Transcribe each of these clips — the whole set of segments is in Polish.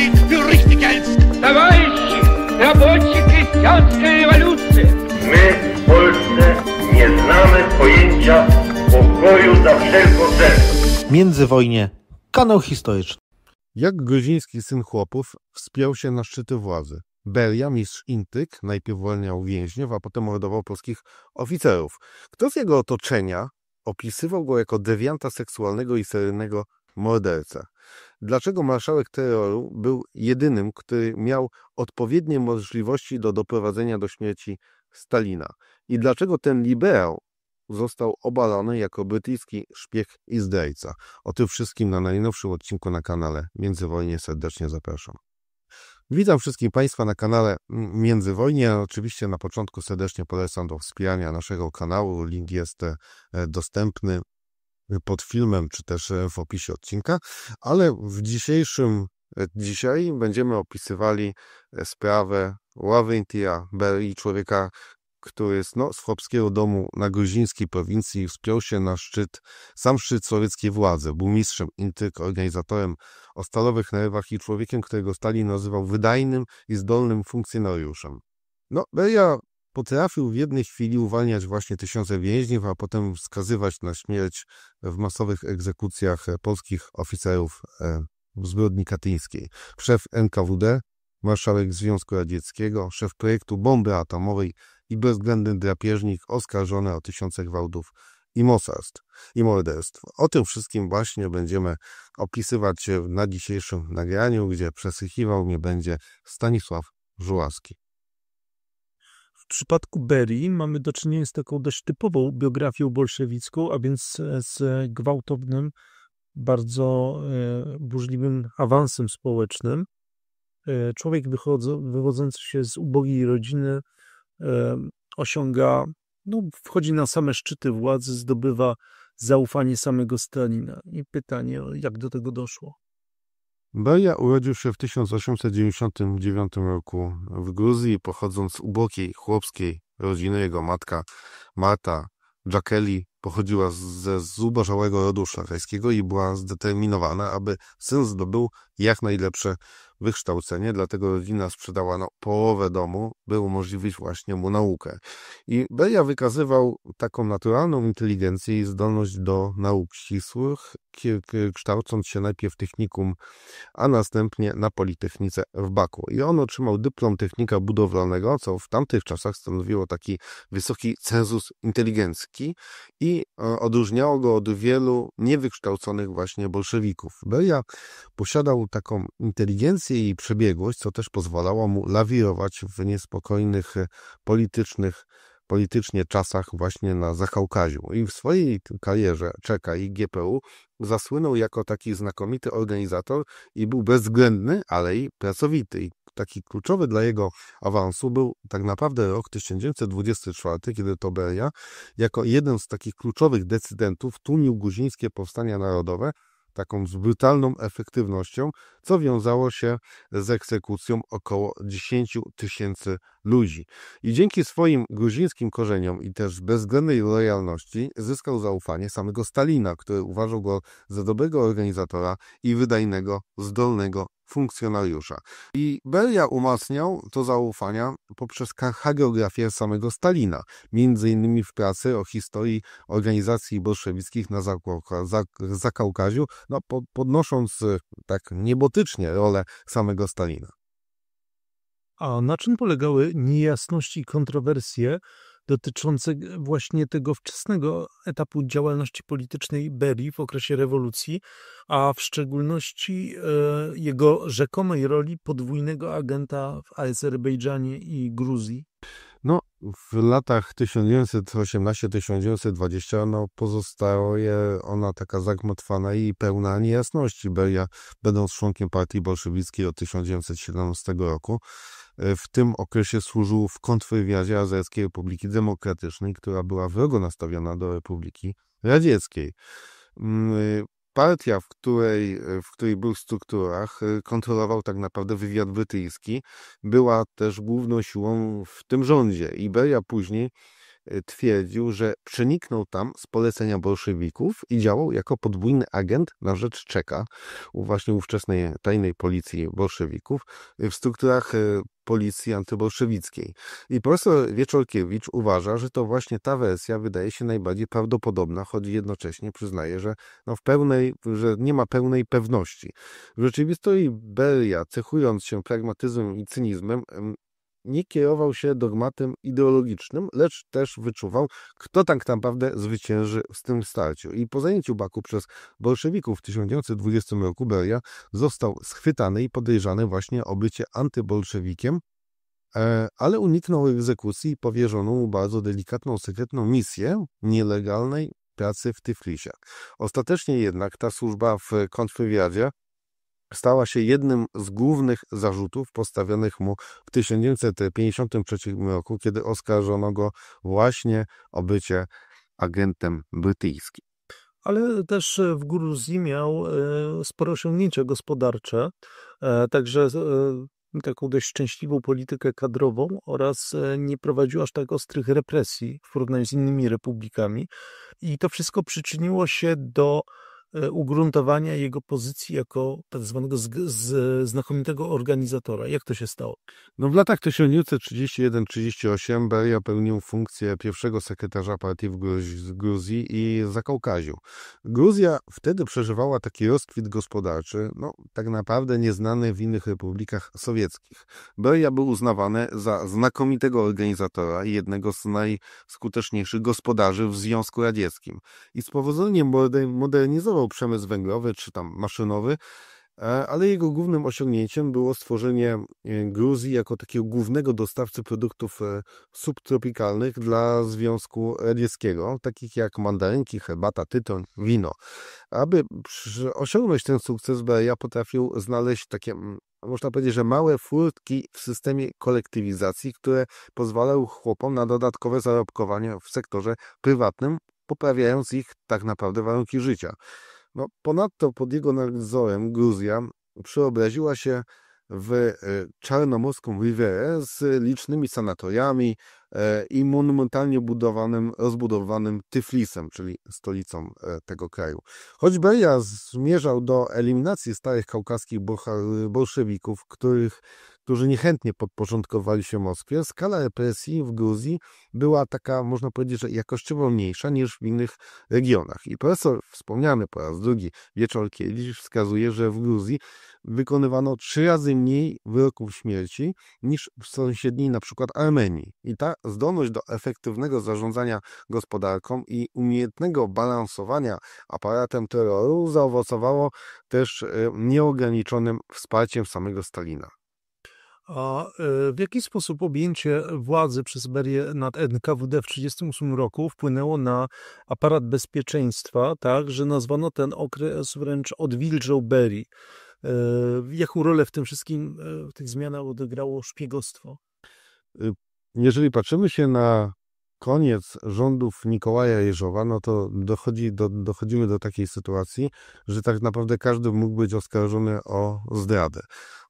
Zeit für richtig hältst. Товарищи, рабочая крестьянская революция. My w Polsce nie znamy pojęcia pokoju za wszelką cenę. Międzywojnie. Kanał historyczny. Jak gruziński syn chłopów wspiął się na szczyty władzy. Beria, mistrz Intyk, najpierw uwalniał więźniów, a potem mordował polskich oficerów. Kto z jego otoczenia opisywał go jako dewianta seksualnego i seryjnego mordercę? Dlaczego marszałek terroru był jedynym, który miał odpowiednie możliwości do doprowadzenia do śmierci Stalina? I dlaczego ten liberał został obalony jako brytyjski szpieg i zdrajca? O tym wszystkim na najnowszym odcinku na kanale Międzywojnie serdecznie zapraszam. Witam wszystkich Państwa na kanale Międzywojnie. Oczywiście na początku serdecznie polecam do wspierania naszego kanału. Link jest dostępny pod filmem, czy też w opisie odcinka. Ale dzisiaj będziemy opisywali sprawę Ławrentija Berii, człowieka, który z chłopskiego domu na gruzińskiej prowincji wspiął się na sam szczyt sowieckiej władzy. Był mistrzem Intyk, organizatorem o stalowych nerwach i człowiekiem, którego Stalin nazywał wydajnym i zdolnym funkcjonariuszem. Beria potrafił w jednej chwili uwalniać właśnie tysiące więźniów, a potem skazywać na śmierć w masowych egzekucjach polskich oficerów w zbrodni katyńskiej. Szef NKWD, marszałek Związku Radzieckiego, szef projektu bomby atomowej i bezwzględny drapieżnik oskarżony o tysiące gwałtów i morderstw. O tym wszystkim właśnie będziemy opisywać na dzisiejszym nagraniu, gdzie przesłuchiwał mnie będzie Stanisław Żuławski. W przypadku Berii mamy do czynienia z taką dość typową biografią bolszewicką, a więc z gwałtownym, bardzo burzliwym awansem społecznym. Człowiek wywodzący się z ubogiej rodziny wchodzi na same szczyty władzy, zdobywa zaufanie samego Stalina. I pytanie, jak do tego doszło? Beria urodził się w 1899 roku w Gruzji, pochodząc z ubogiej chłopskiej rodziny. Jego matka Marta Dżakeli pochodziła ze zubożałego rodu szlacheckiego i była zdeterminowana, aby syn zdobył jak najlepsze wykształcenie, dlatego rodzina sprzedała połowę domu, by umożliwić właśnie mu naukę. I Beria wykazywał taką naturalną inteligencję i zdolność do nauk ścisłych, kształcąc się najpierw w technikum, a następnie na Politechnice w Baku. I on otrzymał dyplom technika budowlanego, co w tamtych czasach stanowiło taki wysoki cenzus inteligencki i odróżniało go od wielu niewykształconych właśnie bolszewików. Beria posiadał taką inteligencję i przebiegłość, co też pozwalało mu lawirować w niespokojnych politycznie czasach właśnie na Zakaukaziu. I w swojej karierze Czeka i GPU zasłynął jako taki znakomity organizator i był bezwzględny, ale i pracowity. I taki kluczowy dla jego awansu był tak naprawdę rok 1924, kiedy to Beria jako jeden z takich kluczowych decydentów tłumił gruzińskie powstania narodowe taką z brutalną efektywnością, co wiązało się z egzekucją około 10 000 ludzi. I dzięki swoim gruzińskim korzeniom i też bezwzględnej lojalności zyskał zaufanie samego Stalina, który uważał go za dobrego organizatora i wydajnego, zdolnego funkcjonariusza. I Beria umacniał to zaufanie poprzez hagiografię samego Stalina, między innymi w pracy o historii organizacji bolszewickich na Zakaukaziu, podnosząc tak niebotycznie rolę samego Stalina. A na czym polegały niejasności i kontrowersje dotyczące właśnie tego wczesnego etapu działalności politycznej Berii w okresie rewolucji, a w szczególności jego rzekomej roli podwójnego agenta w Azerbejdżanie i Gruzji? W latach 1918-1920 pozostaje ona taka zagmatwana i pełna niejasności. Beria, będąc członkiem partii bolszewickiej od 1917 roku, w tym okresie służył w kontrwywiadzie Azerskiej Republiki Demokratycznej, która była wrogo nastawiona do Republiki Radzieckiej. Partia, w której był w strukturach, kontrolował tak naprawdę wywiad brytyjski, była też główną siłą w tym rządzie. I Beria później twierdził, że przeniknął tam z polecenia bolszewików i działał jako podwójny agent na rzecz Czeka, właśnie ówczesnej tajnej policji bolszewików, w strukturach policji antybolszewickiej. I profesor Wieczorkiewicz uważa, że to właśnie ta wersja wydaje się najbardziej prawdopodobna, choć jednocześnie przyznaje, że, że nie ma pełnej pewności. W rzeczywistości Beria, cechując się pragmatyzmem i cynizmem, nie kierował się dogmatem ideologicznym, lecz też wyczuwał, kto tak naprawdę zwycięży w tym starciu. I po zajęciu Baku przez bolszewików w 1920 roku Beria został schwytany i podejrzany właśnie o bycie antybolszewikiem, ale uniknął egzekucji i powierzono mu bardzo delikatną, sekretną misję nielegalnej pracy w Tyflisie. Ostatecznie jednak ta służba w kontrwywiadzie stała się jednym z głównych zarzutów postawionych mu w 1953 roku, kiedy oskarżono go właśnie o bycie agentem brytyjskim. Ale też w Gruzji miał spore osiągnięcia gospodarcze, także taką dość szczęśliwą politykę kadrową oraz nie prowadził aż tak ostrych represji w porównaniu z innymi republikami. I to wszystko przyczyniło się do ugruntowania jego pozycji jako tak zwanego znakomitego organizatora. Jak to się stało? No w latach 1931-38 Beria pełnił funkcję pierwszego sekretarza partii w Gruzji i Zakaukaziu. Gruzja wtedy przeżywała taki rozkwit gospodarczy, tak naprawdę nieznany w innych republikach sowieckich. Beria był uznawany za znakomitego organizatora i jednego z najskuteczniejszych gospodarzy w Związku Radzieckim. I z powodzeniem modernizował przemysł węglowy czy tam maszynowy, ale jego głównym osiągnięciem było stworzenie Gruzji jako takiego głównego dostawcy produktów subtropikalnych dla Związku Radzieckiego, takich jak mandarynki, herbata, tytoń, wino. Aby osiągnąć ten sukces, Beria potrafił znaleźć takie, można powiedzieć, że małe furtki w systemie kolektywizacji, które pozwalały chłopom na dodatkowe zarobkowanie w sektorze prywatnym, poprawiając ich tak naprawdę warunki życia. Ponadto pod jego nadzorem Gruzja przeobraziła się w czarnomorską Rivierę z licznymi sanatoriami i monumentalnie rozbudowanym Tyflisem, czyli stolicą tego kraju. Choć Beria zmierzał do eliminacji starych kaukaskich bolszewików, którzy niechętnie podporządkowali się Moskwie, skala represji w Gruzji była taka, można powiedzieć, że jakościowo mniejsza niż w innych regionach. I profesor wspomniany po raz drugi Wieczorkiewicz wskazuje, że w Gruzji wykonywano 3 razy mniej wyroków śmierci niż w sąsiedniej na przykład Armenii. I ta zdolność do efektywnego zarządzania gospodarką i umiejętnego balansowania aparatem terroru zaowocowało też nieograniczonym wsparciem samego Stalina. A w jaki sposób objęcie władzy przez Berię nad NKWD w 1938 roku wpłynęło na aparat bezpieczeństwa, tak, że nazwano ten okres wręcz odwilżą Berii? Jaką rolę w tym wszystkim, w tych zmianach odegrało szpiegostwo? Jeżeli patrzymy się na koniec rządów Mikołaja Jeżowa, to dochodzimy do takiej sytuacji, że tak naprawdę każdy mógł być oskarżony o zdradę.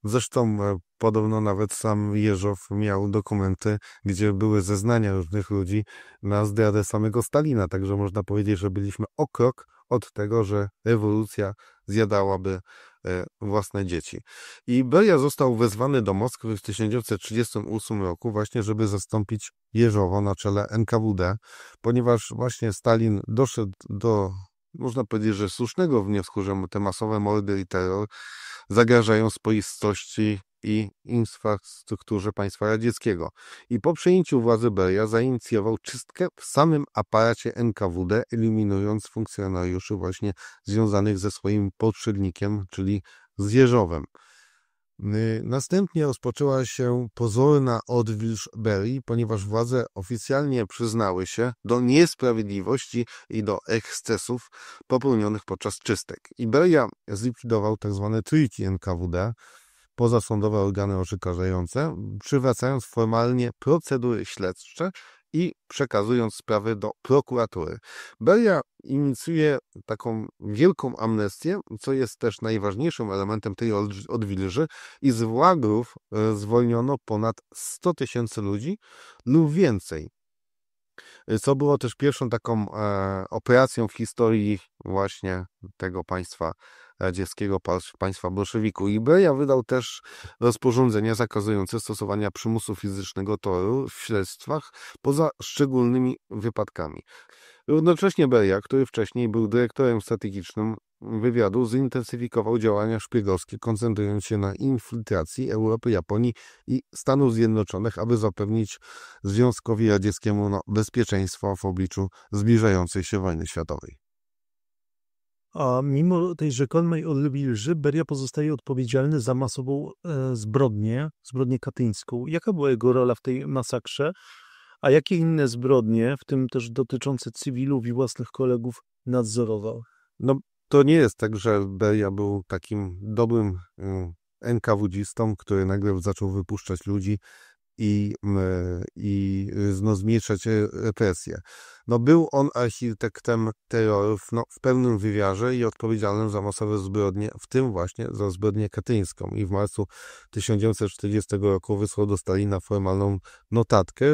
Zresztą podobno nawet sam Jeżow miał dokumenty, gdzie były zeznania różnych ludzi na zdradę samego Stalina, także można powiedzieć, że byliśmy o krok od tego, że rewolucja zjadałaby własne dzieci. I Beria został wezwany do Moskwy w 1938 roku właśnie, żeby zastąpić Jeżowa na czele NKWD, ponieważ właśnie Stalin doszedł do, można powiedzieć, że słusznego wniosku, że te masowe mordy i terror zagrażają spoistości i infrastrukturze państwa radzieckiego. I po przejęciu władzy Beria zainicjował czystkę w samym aparacie NKWD, eliminując funkcjonariuszy właśnie związanych ze swoim poprzednikiem, czyli z Jeżowem. Następnie rozpoczęła się pozorna odwilż Berii, ponieważ władze oficjalnie przyznały się do niesprawiedliwości i do ekscesów popełnionych podczas czystek. I Beria zlikwidował tzw. trójki NKWD, pozasądowe organy oskarżające, przywracając formalnie procedury śledcze i przekazując sprawy do prokuratury. Beria inicjuje taką wielką amnestię, co jest też najważniejszym elementem tej odwilży, i z łagrów zwolniono ponad 100 000 ludzi lub więcej. co było też pierwszą taką operacją w historii właśnie tego państwa radzieckiego, państwa bolszewiku. I Beria wydał też rozporządzenie zakazujące stosowania przymusu fizycznego toru w śledztwach poza szczególnymi wypadkami. Równocześnie Beria, który wcześniej był dyrektorem strategicznym wywiadu, zintensyfikował działania szpiegowskie, koncentrując się na infiltracji Europy, Japonii i Stanów Zjednoczonych, aby zapewnić Związkowi Radzieckiemu bezpieczeństwo w obliczu zbliżającej się wojny światowej. A mimo tej rzekomej lży, Beria pozostaje odpowiedzialny za masową zbrodnię katyńską. Jaka była jego rola w tej masakrze? A jakie inne zbrodnie, w tym też dotyczące cywilów i własnych kolegów, nadzorował? No, to nie jest tak, że Beria był takim dobrym NKWD-istą, który nagle zaczął wypuszczać ludzi i zmniejszać represje. No, był on architektem terrorów w pełnym wymiarze i odpowiedzialnym za masowe zbrodnie, w tym właśnie za zbrodnię katyńską. I w marcu 1940 roku wysłał do Stalina formalną notatkę,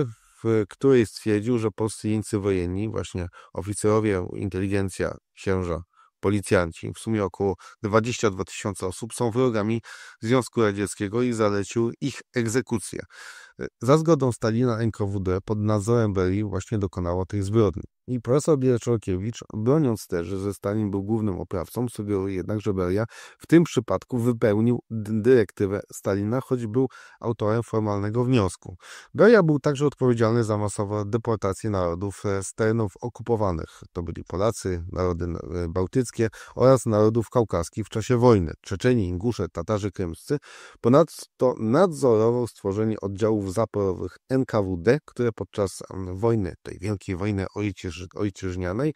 w której stwierdził, że polscy jeńcy wojenni, właśnie oficerowie, inteligencja, księża, policjanci, w sumie około 22 000 osób, są wrogami Związku Radzieckiego i zalecił ich egzekucję. Za zgodą Stalina NKWD pod nadzorem Berii właśnie dokonało tej zbrodni. I profesor Bierczorkiewicz, broniąc też, że Stalin był głównym oprawcą, sugeruje jednak, że Beria w tym przypadku wypełnił dyrektywę Stalina, choć był autorem formalnego wniosku. Beria był także odpowiedzialny za masowe deportacje narodów z terenów okupowanych. To byli Polacy, narody bałtyckie oraz narodów kaukaskich w czasie wojny. Czeczeni, Ingusze, Tatarzy krymscy. Ponadto nadzorował stworzenie oddziałów zaporowych NKWD, które podczas wojny, tej wielkiej wojny ojczyźnianej,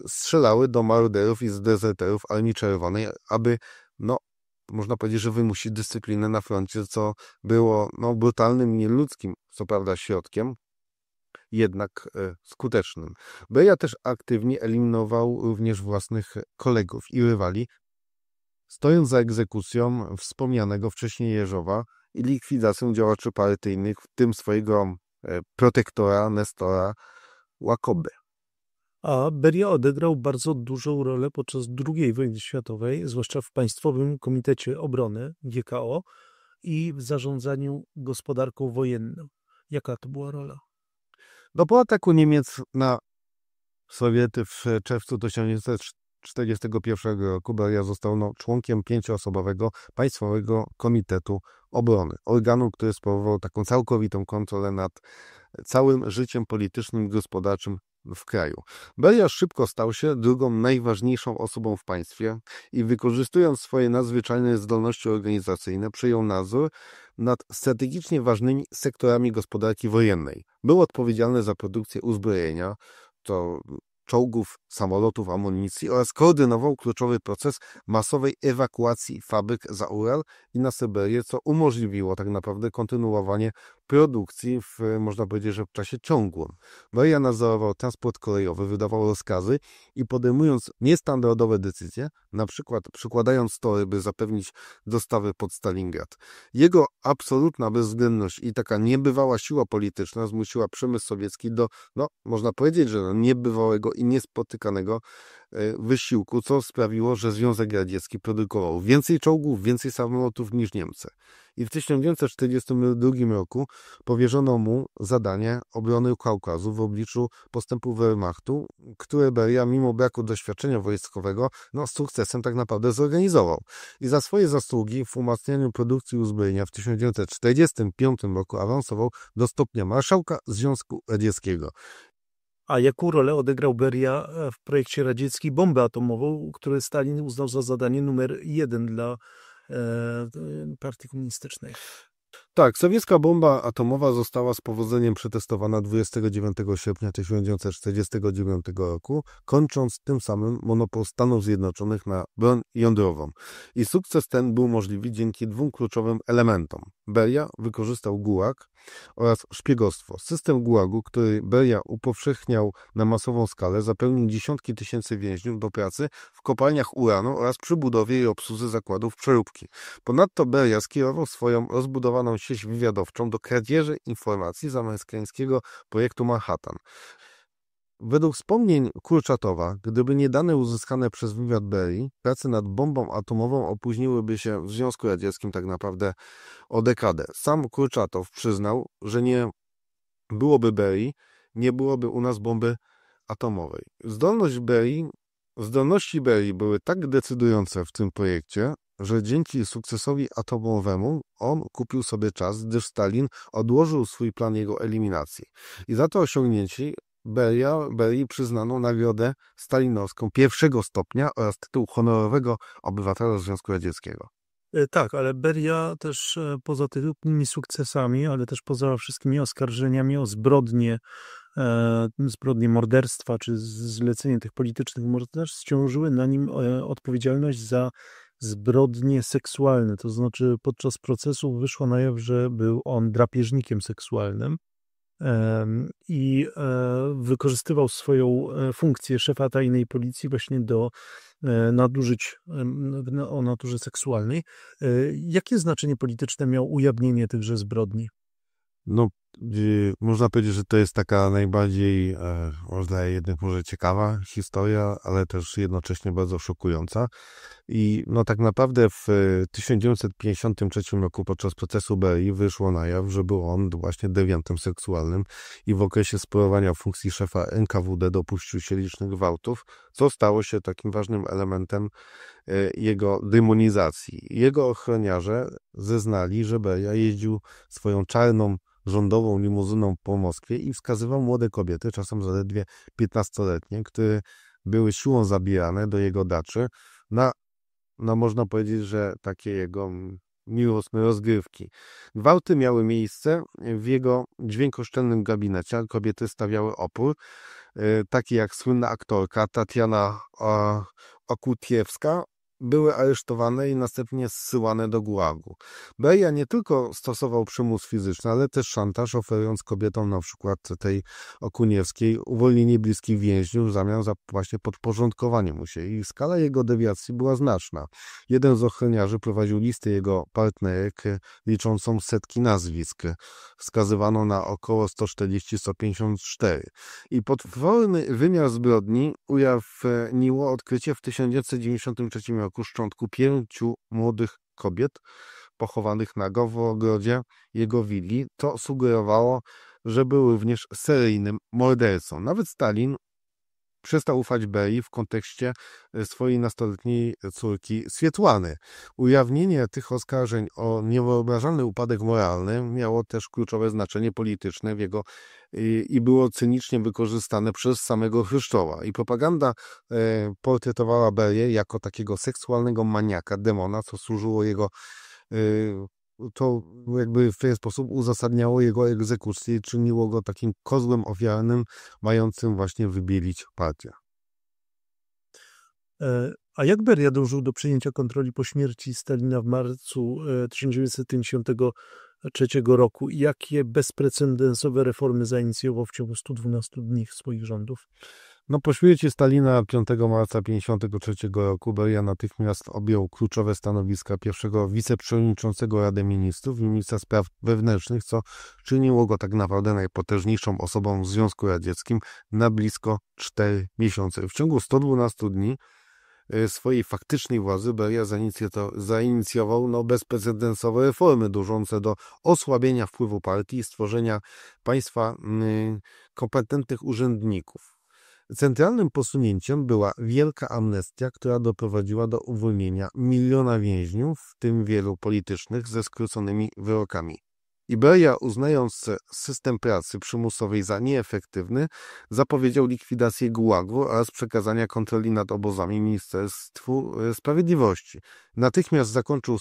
strzelały do maruderów i dezerterów Armii Czerwonej, aby, można powiedzieć, że wymusić dyscyplinę na froncie, co było brutalnym, nieludzkim, co prawda, środkiem, jednak skutecznym. Beria też aktywnie eliminował również własnych kolegów i rywali, stojąc za egzekucją wspomnianego wcześniej Jeżowa i likwidacją działaczy partyjnych, w tym swojego protektora Nestora Łakoby. A Beria odegrał bardzo dużą rolę podczas II wojny światowej, zwłaszcza w Państwowym Komitecie Obrony, GKO, i w zarządzaniu gospodarką wojenną. Jaka to była rola? Po ataku Niemiec na Sowiety w czerwcu 1941 roku Beria został członkiem 5-osobowego Państwowego Komitetu Obrony, organu, który sprawował taką całkowitą kontrolę nad całym życiem politycznym i gospodarczym w kraju. Beria szybko stał się drugą najważniejszą osobą w państwie i wykorzystując swoje nadzwyczajne zdolności organizacyjne przejął nadzór nad strategicznie ważnymi sektorami gospodarki wojennej. Był odpowiedzialny za produkcję uzbrojenia, to czołgów, samolotów, amunicji oraz koordynował kluczowy proces masowej ewakuacji fabryk za Ural i na Syberię, co umożliwiło tak naprawdę kontynuowanie produkcji można powiedzieć, że w czasie ciągłym. Beria nadzorował transport kolejowy, wydawał rozkazy i podejmując niestandardowe decyzje, na przykład przykładając tory, by zapewnić dostawy pod Stalingrad. Jego absolutna bezwzględność i taka niebywała siła polityczna zmusiła przemysł sowiecki do, można powiedzieć, że niebywałego i niespotykanego wysiłku, co sprawiło, że Związek Radziecki produkował więcej czołgów, więcej samolotów niż Niemcy. I w 1942 roku powierzono mu zadanie obrony Kaukazu w obliczu postępu Wehrmachtu, które Beria mimo braku doświadczenia wojskowego z sukcesem tak naprawdę zorganizował. I za swoje zasługi w umacnianiu produkcji uzbrojenia w 1945 roku awansował do stopnia marszałka Związku Radzieckiego. A jaką rolę odegrał Beria w projekcie radzieckiej bomby atomową, który Stalin uznał za zadanie numer 1 dla partii komunistycznej? Tak, sowiecka bomba atomowa została z powodzeniem przetestowana 29 sierpnia 1949 roku, kończąc tym samym monopol Stanów Zjednoczonych na broń jądrową. I sukces ten był możliwy dzięki dwóm kluczowym elementom. Beria wykorzystał gułag oraz szpiegostwo. System gułagu, który Beria upowszechniał na masową skalę, zapełnił dziesiątki tysięcy więźniów do pracy w kopalniach uranu oraz przy budowie i obsłudze zakładów przeróbki. Ponadto Beria skierował swoją rozbudowaną sieć wywiadowczą do kradzieży informacji z amerykańskiego projektu Manhattan. Według wspomnień Kurczatowa, gdyby nie dane uzyskane przez wywiad Berry, prace nad bombą atomową opóźniłyby się w Związku Radzieckim tak naprawdę o dekadę. Sam Kurczatow przyznał, że nie byłoby Berry, nie byłoby u nas bomby atomowej. Zdolności Berry były tak decydujące w tym projekcie, że dzięki sukcesowi atomowemu on kupił sobie czas, gdyż Stalin odłożył swój plan jego eliminacji. I za to osiągnięcie Berry przyznano nagrodę stalinowską pierwszego stopnia oraz tytuł honorowego obywatela Związku Radzieckiego. Tak, ale Beria też poza tymi sukcesami, ale też poza wszystkimi oskarżeniami o zbrodnie morderstwa czy zlecenie tych politycznych morderstw, ciążyły na nim odpowiedzialność za zbrodnie seksualne. To znaczy podczas procesu wyszło na jaw, że był on drapieżnikiem seksualnym i wykorzystywał swoją funkcję szefa tajnej policji właśnie do nadużyć o naturze seksualnej. Jakie znaczenie polityczne miało ujawnienie tychże zbrodni? No, można powiedzieć, że to jest taka najbardziej, może ciekawa historia, ale też jednocześnie bardzo szokująca. I no tak naprawdę w 1953 roku podczas procesu Berry wyszło na jaw, że był on właśnie dewiantem seksualnym i w okresie sprawowania funkcji szefa NKWD dopuścił się licznych gwałtów, co stało się takim ważnym elementem jego demonizacji. Jego ochroniarze zeznali, że Beria jeździł swoją czarną rządową limuzyną po Moskwie i wskazywał młode kobiety, czasem zaledwie 15-letnie, które były siłą zabierane do jego daczy na można powiedzieć, że takie jego miłosne rozgrywki. Gwałty miały miejsce w jego dźwiękoszczelnym gabinecie, a kobiety stawiały opór, takie jak słynna aktorka Tatiana Okutiewska, były aresztowane i następnie zsyłane do gułagu. Beria nie tylko stosował przymus fizyczny, ale też szantaż, oferując kobietom, na przykład tej Okuniewskiej, uwolnienie bliskich więźniów w zamian za właśnie podporządkowanie mu się. I skala jego dewiacji była znaczna. Jeden z ochroniarzy prowadził listę jego partnerek liczącą setki nazwisk. Wskazywano na około 140-154. I potworny wymiar zbrodni ujawniło odkrycie w 1993 roku szczątku 5 młodych kobiet pochowanych na Gowogrodzie jego willi. To sugerowało, że był również seryjnym mordercą. Nawet Stalin przestał ufać Berii w kontekście swojej nastoletniej córki Swietłany. Ujawnienie tych oskarżeń o niewyobrażalny upadek moralny miało też kluczowe znaczenie polityczne i było cynicznie wykorzystane przez samego Chruszczowa. I propaganda portretowała Berię jako takiego seksualnego maniaka, demona, co służyło jego to jakby w ten sposób uzasadniało jego egzekucję i czyniło go takim kozłem ofiarnym, mającym właśnie wybielić partię. A jak Beria dążył do przejęcia kontroli po śmierci Stalina w marcu 1953 roku i jakie bezprecedensowe reformy zainicjował w ciągu 112 dni swoich rządów? No, po śmierci Stalina 5 marca 1953 roku Beria natychmiast objął kluczowe stanowiska pierwszego wiceprzewodniczącego Rady Ministrów i ministra spraw wewnętrznych, co czyniło go tak naprawdę najpotężniejszą osobą w Związku Radzieckim na blisko 4 miesiące. W ciągu 112 dni swojej faktycznej władzy Beria zainicjował bezprecedensowe reformy dążące do osłabienia wpływu partii i stworzenia państwa kompetentnych urzędników. Centralnym posunięciem była wielka amnestia, która doprowadziła do uwolnienia 1 miliona więźniów, w tym wielu politycznych, ze skróconymi wyrokami. I Beria, uznając system pracy przymusowej za nieefektywny, zapowiedział likwidację gułagu oraz przekazania kontroli nad obozami Ministerstwu Sprawiedliwości. Natychmiast zakończył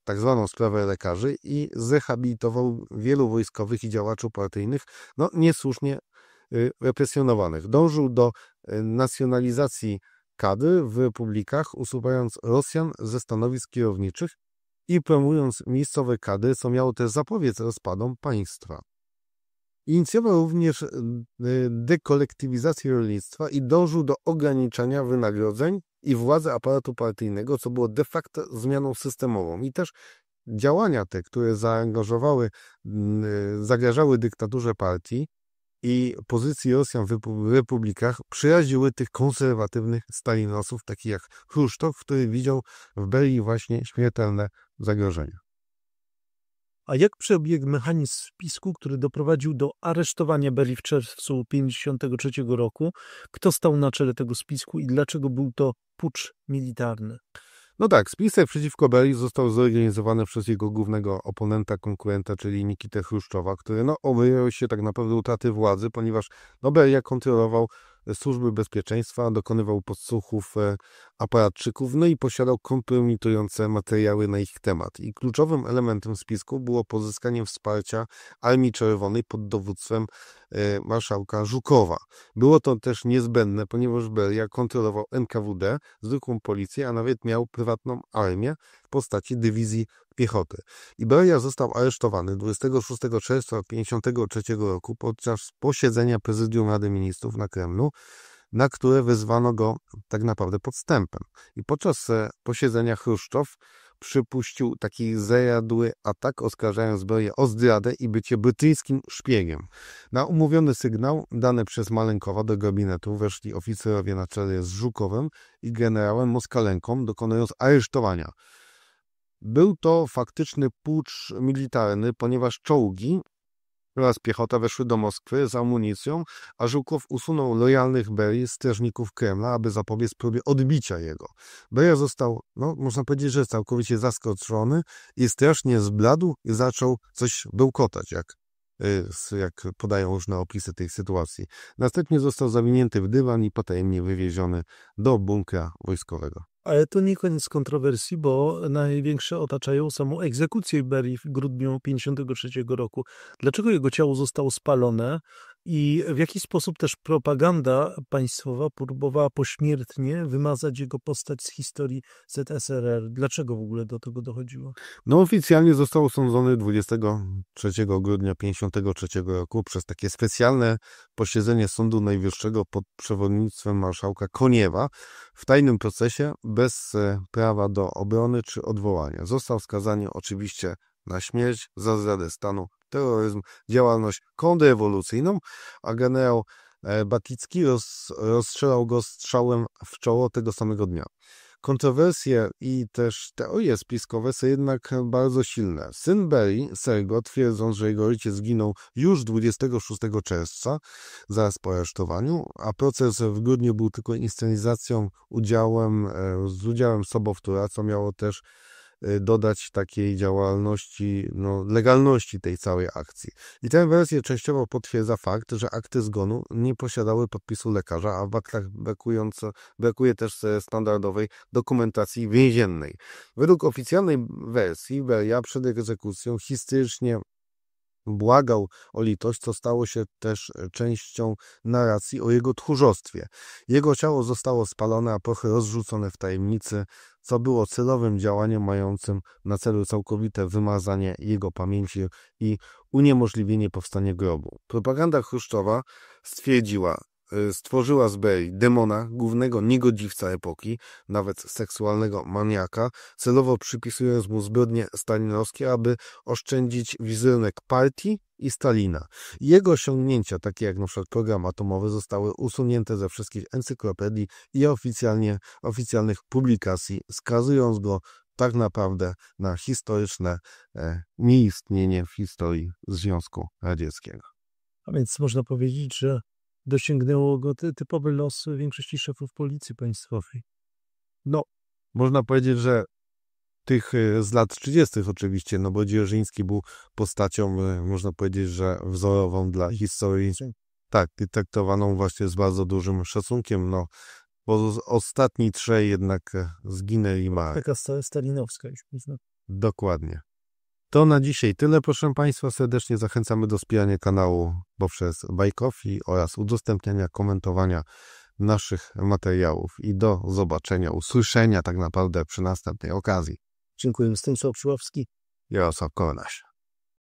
tzw. sprawę lekarzy i zrehabilitował wielu wojskowych i działaczy partyjnych, niesłusznie represjonowanych. Dążył do nacjonalizacji kadr w republikach, usuwając Rosjan ze stanowisk kierowniczych i promując miejscowe kadry, co miało też zapobiec rozpadom państwa. Inicjował również dekolektywizację rolnictwa i dążył do ograniczania wynagrodzeń i władzy aparatu partyjnego, co było de facto zmianą systemową. I też działania te, które zagrażały dyktaturze partii i pozycji Rosjan w republikach, przyraziły tych konserwatywnych stalinosów, takich jak Chruszczow, który widział w Berii właśnie śmiertelne zagrożenia. A jak przebiegł mechanizm spisku, który doprowadził do aresztowania Berii w czerwcu 1953 roku? Kto stał na czele tego spisku i dlaczego był to pucz militarny? No tak, spisek przeciwko Berii został zorganizowany przez jego głównego oponenta, konkurenta, czyli Nikitę Chruszczowa, który obawiał się tak naprawdę utraty władzy, ponieważ Beria kontrolował służby bezpieczeństwa, dokonywał podsłuchów aparatczyków, i posiadał kompromitujące materiały na ich temat. I kluczowym elementem spisku było pozyskanie wsparcia Armii Czerwonej pod dowództwem marszałka Żukowa. Było to też niezbędne, ponieważ Beria kontrolował NKWD, zwykłą policję, a nawet miał prywatną armię w postaci dywizji piechoty. I Beria został aresztowany 26 czerwca 1953 roku podczas posiedzenia Prezydium Rady Ministrów na Kremlu, na które wezwano go tak naprawdę podstępem. I podczas posiedzenia Chruszczow przypuścił taki zajadły atak, oskarżając Berię o zdradę i bycie brytyjskim szpiegiem. Na umówiony sygnał dany przez Malenkowa do gabinetu weszli oficerowie na czele z Żukowem i generałem Moskalenką, dokonując aresztowania. Był to faktyczny pucz militarny, ponieważ czołgi oraz piechota weszły do Moskwy z amunicją, a Żukow usunął lojalnych Berii strażników Kremla, aby zapobiec próbie odbicia jego. Beria został, można powiedzieć, że całkowicie zaskoczony i strasznie zbladł i zaczął coś bełkotać, jak podają różne opisy tej sytuacji. Następnie został zawinięty w dywan i potajemnie wywieziony do bunkra wojskowego. Ale to nie koniec kontrowersji, bo największe otaczają samą egzekucję Berii w grudniu 1953 roku. Dlaczego jego ciało zostało spalone i w jaki sposób też propaganda państwowa próbowała pośmiertnie wymazać jego postać z historii ZSRR? Dlaczego w ogóle do tego dochodziło? Oficjalnie został osądzony 23 grudnia 1953 roku przez takie specjalne posiedzenie Sądu Najwyższego pod przewodnictwem marszałka Koniewa w tajnym procesie bez prawa do obrony czy odwołania. Został skazany oczywiście na śmierć za zdradę stanu, terroryzm, działalność kontrrewolucyjną, a generał Baticki rozstrzelał go strzałem w czoło tego samego dnia. Kontrowersje i też teorie spiskowe są jednak bardzo silne. Syn Berii, Sergo, twierdząc, że jego ojciec zginął już 26 czerwca, zaraz po aresztowaniu, a proces w grudniu był tylko inscenizacją z udziałem sobowtóra, co miało też dodać takiej działalności, legalności tej całej akcji. I tę wersję częściowo potwierdza fakt, że akty zgonu nie posiadały podpisu lekarza, a w aktach brakuje też standardowej dokumentacji więziennej. Według oficjalnej wersji Beria przed egzekucją historycznie błagał o litość, co stało się też częścią narracji o jego tchórzostwie. Jego ciało zostało spalone, a prochy rozrzucone w tajemnicy, co było celowym działaniem mającym na celu całkowite wymazanie jego pamięci i uniemożliwienie powstania grobu. Propaganda Chruszczowa stworzyła z Berii demona, głównego niegodziwca epoki, nawet seksualnego maniaka, celowo przypisując mu zbrodnie stalinowskie, aby oszczędzić wizerunek partii i Stalina. Jego osiągnięcia, takie jak np. program atomowy, zostały usunięte ze wszystkich encyklopedii i oficjalnych publikacji, skazując go tak naprawdę na historyczne nieistnienie w historii Związku Radzieckiego. A więc można powiedzieć, że dosięgnęło go typowy los większości szefów policji państwowej. Można powiedzieć, że tych z lat 30. oczywiście, bo Dzierżyński był postacią, można powiedzieć, że wzorową dla historii. Tak, traktowaną właśnie z bardzo dużym szacunkiem, bo ostatni trzej jednak zginęli marnie. Taka stalinowska już można. Dokładnie. To na dzisiaj tyle, proszę Państwa. Serdecznie zachęcamy do wspierania kanału poprzez Buy Coffee oraz udostępniania, komentowania naszych materiałów i do zobaczenia, usłyszenia tak naprawdę przy następnej okazji. Dziękuję. Stanisław Przyławski. Jarosław Kornaś.